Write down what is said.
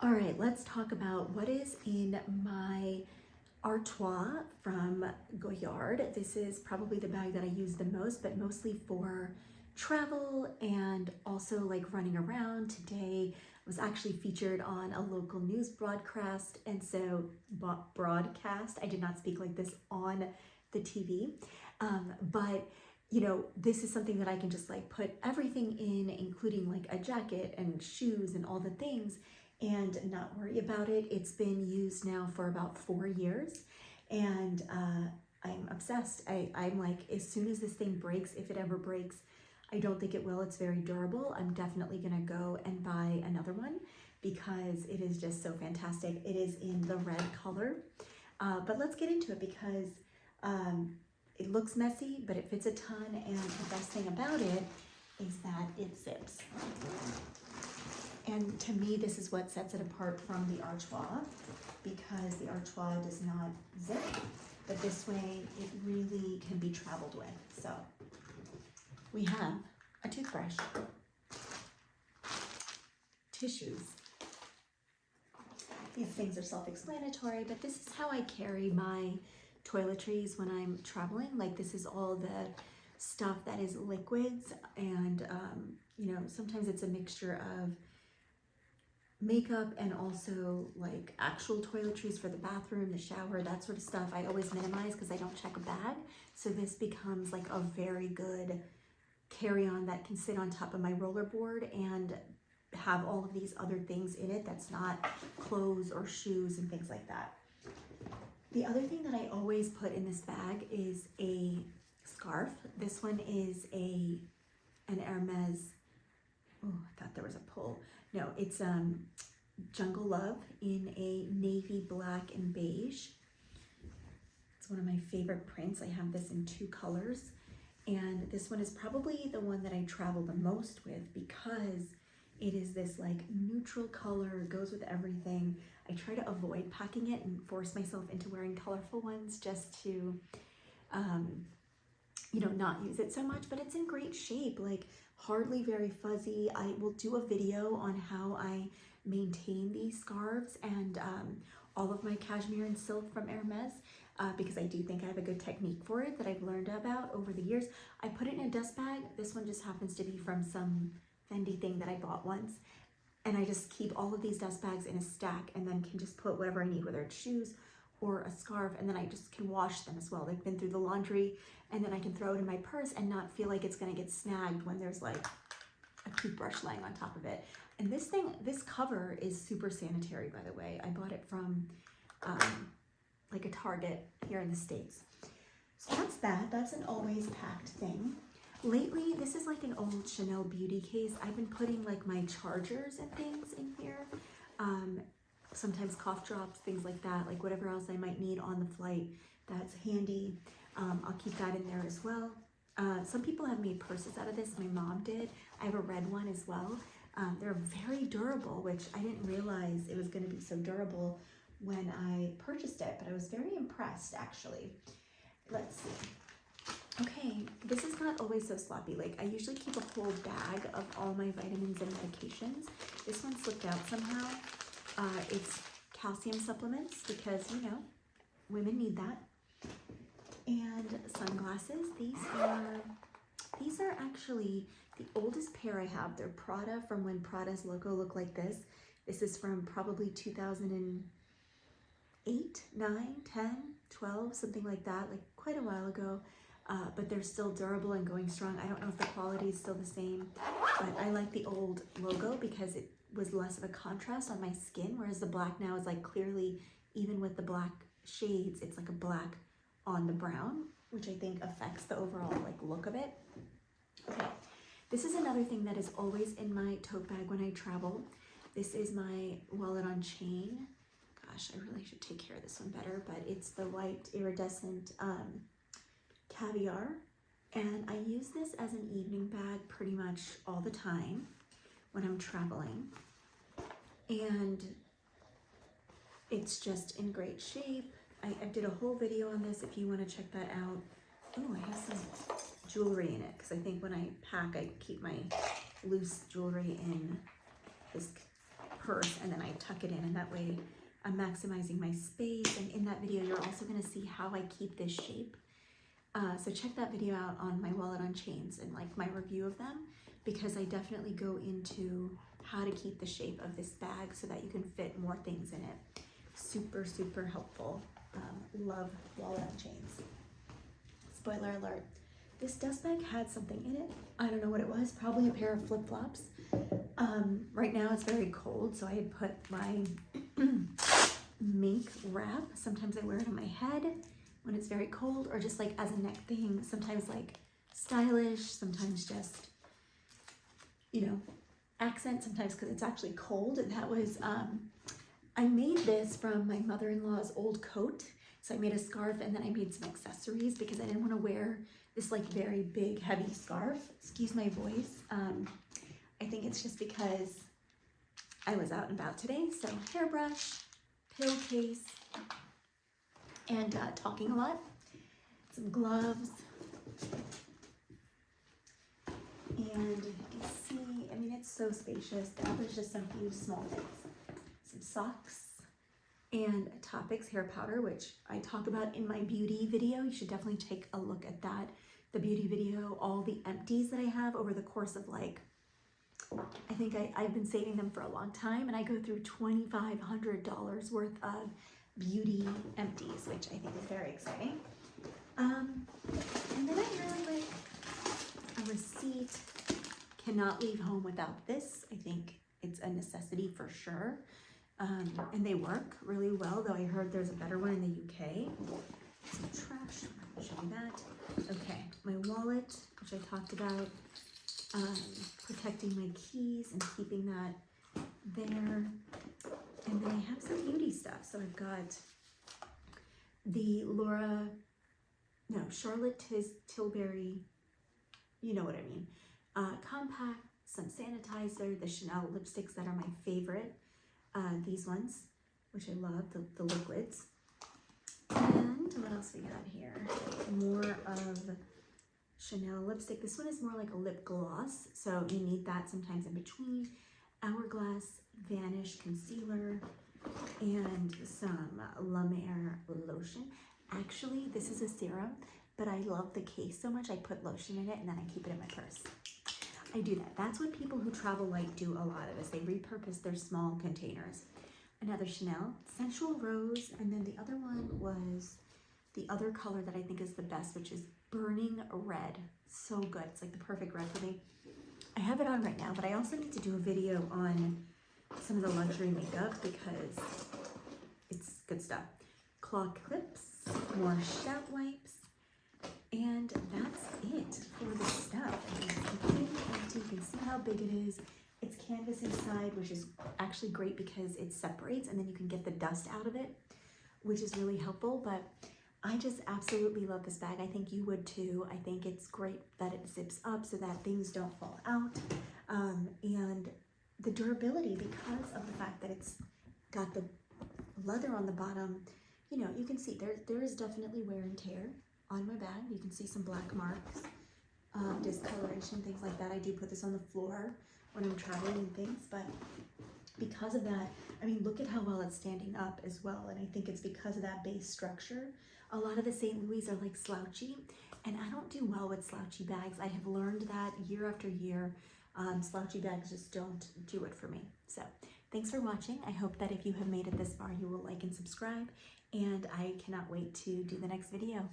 All right, let's talk about what is in my Artois from Goyard. This is probably the bag that I use the most, but mostly for travel and also like running around. Today I was actually featured on a local news broadcast, and so broadcast, I did not speak like this on the TV, but this is something that I can just like put everything in, including like a jacket and shoes and all the things, and not worry about it. It's been used now for about 4 years, and I'm obsessed. I'm like, as soon as this thing breaks, if it ever breaks, I don't think it will, it's very durable, I'm definitely gonna go and buy another one because it is just so fantastic. It is in the red color, but let's get into it because it looks messy, but it fits a ton, and the best thing about it is that it zips. And to me, this is what sets it apart from the Artois, because the Artois does not zip, but this way it really can be traveled with. So we have a toothbrush, tissues. These things are self-explanatory, but this is how I carry my toiletries when I'm traveling. Like, this is all the stuff that is liquids, and sometimes it's a mixture of makeup and also like actual toiletries for the bathroom, the shower, that sort of stuff. I always minimize because I don't check a bag, so this becomes like a very good carry-on that can sit on top of my rollerboard and have all of these other things in it that's not clothes or shoes and things like that. The other thing that I always put in this bag is a scarf. This one is an Hermes. Oh, I thought there was a pull. No, it's Jungle Love in a navy, black, and beige. It's one of my favorite prints. I have this in 2 colors, and this one is probably the one that I travel the most with because it is this like neutral color, goes with everything. I try to avoid packing it and force myself into wearing colorful ones just to not use it so much, but it's in great shape, like hardly very fuzzy. I will do a video on how I maintain these scarves and all of my cashmere and silk from Hermes, because I do think I have a good technique for it that I've learned about over the years. I put it in a dust bag. This one just happens to be from some Fendi thing that I bought once, and I just keep all of these dust bags in a stack and then can just put whatever I need, whether it's shoes or a scarf, and then I just can wash them as well. They've been through the laundry, and then I can throw it in my purse and not feel like it's gonna get snagged when there's like a toothbrush laying on top of it. And this cover is super sanitary, by the way. I bought it from like a Target here in the States. So that's an always packed thing. Lately, this is like an old Chanel beauty case. I've been putting like my chargers and things in here. Sometimes cough drops, things like that, like whatever else I might need on the flight, that's handy. I'll keep that in there as well. Some people have made purses out of this. My mom did. I have a red one as well. They're very durable, which I didn't realize it was going to be so durable when I purchased it, but I was very impressed actually. Let's see. Okay, this is not always so sloppy. Like, I usually keep a whole bag of all my vitamins and medications. This one slipped out somehow. It's calcium supplements because, women need that. And sunglasses. These are actually the oldest pair I have. They're Prada, from when Prada's logo looked like this. This is from probably 2008, 9, 10, 12, something like that, like quite a while ago. But they're still durable and going strong. I don't know if the quality is still the same, but I like the old logo because it was less of a contrast on my skin, whereas the black now is like clearly, even with the black shades, it's like a black on the brown, which I think affects the overall like look of it. Okay, this is another thing that is always in my tote bag when I travel. This is my wallet on chain. Gosh, I really should take care of this one better, but it's the white iridescent caviar, and I use this as an evening bag pretty much all the time when I'm traveling, and it's just in great shape. I did a whole video on this if you want to check that out. Oh, I have some jewelry in it because I think when I pack, I keep my loose jewelry in this purse, and then I tuck it in, and that way I'm maximizing my space. And in that video, you're also gonna see how I keep this shape. So check that video out on my wallet on chains and like my review of them, because I definitely go into how to keep the shape of this bag so that you can fit more things in it. Super, super helpful. Love wallet on chains. Spoiler alert, this dust bag had something in it. I don't know what it was, probably a pair of flip-flops. Right now it's very cold, so I had put my mink wrap. Sometimes I wear it on my head when it's very cold, or just like as a neck thing, sometimes like stylish, sometimes just, you know, accent, sometimes because it's actually cold. And that was, I made this from my mother-in-law's old coat. So I made a scarf, and then I made some accessories because I didn't want to wear this like very big, heavy scarf. Excuse my voice. I think it's just because I was out and about today. So hairbrush, pill case, and talking a lot. Some gloves. And you can see, I mean, it's so spacious. There's just some few small things. Some socks and Topics hair powder, which I talk about in my beauty video. You should definitely take a look at that. The beauty video, all the empties that I have over the course of like, I think I've been saving them for a long time, and I go through $2,500 worth of beauty empties, which I think is very exciting. And then I have like a receipt. Cannot leave home without this. I think it's a necessity for sure. And they work really well, though I heard there's a better one in the UK. Some trash, I'll show you that. Okay, my wallet, which I talked about, protecting my keys and keeping that there. And then I have some beauty stuff. So I've got the Charlotte Tilbury, you know what I mean, compact, some sanitizer, the Chanel lipsticks that are my favorite. These ones, which I love, the liquids. And what else we got here? More of Chanel lipstick. This one is more like a lip gloss, so you need that sometimes in between. Hourglass Vanish concealer and some La Mer lotion. Actually, this is a serum, but I love the case so much I put lotion in it and then I keep it in my purse. I do that. That's what people who travel light do a lot of, is they repurpose their small containers. Another Chanel, Sensual Rose, and then the other one was the other color that I think is the best, which is Burning Red. So good. It's like the perfect red for me. I have it on right now, but I also need to do a video on some of the luxury makeup because it's good stuff. Claw clips, more shout wipes, and that's it for the stuff. It's completely empty. You can see how big it is. It's canvas inside, which is actually great because it separates and then you can get the dust out of it, which is really helpful. But I just absolutely love this bag. I think you would too. I think it's great that it zips up so that things don't fall out. And the durability, because of the fact that it's got the leather on the bottom, you know, you can see there is definitely wear and tear on my bag. You can see some black marks, discoloration, things like that. I do put this on the floor when I'm traveling and things, but because of that, I mean, look at how well it's standing up as well. And I think it's because of that base structure. A lot of the St. Louis are like slouchy, and I don't do well with slouchy bags. I have learned that year after year. Slouchy bags just don't do it for me. So thanks for watching. I hope that if you have made it this far, you will like and subscribe, and I cannot wait to do the next video.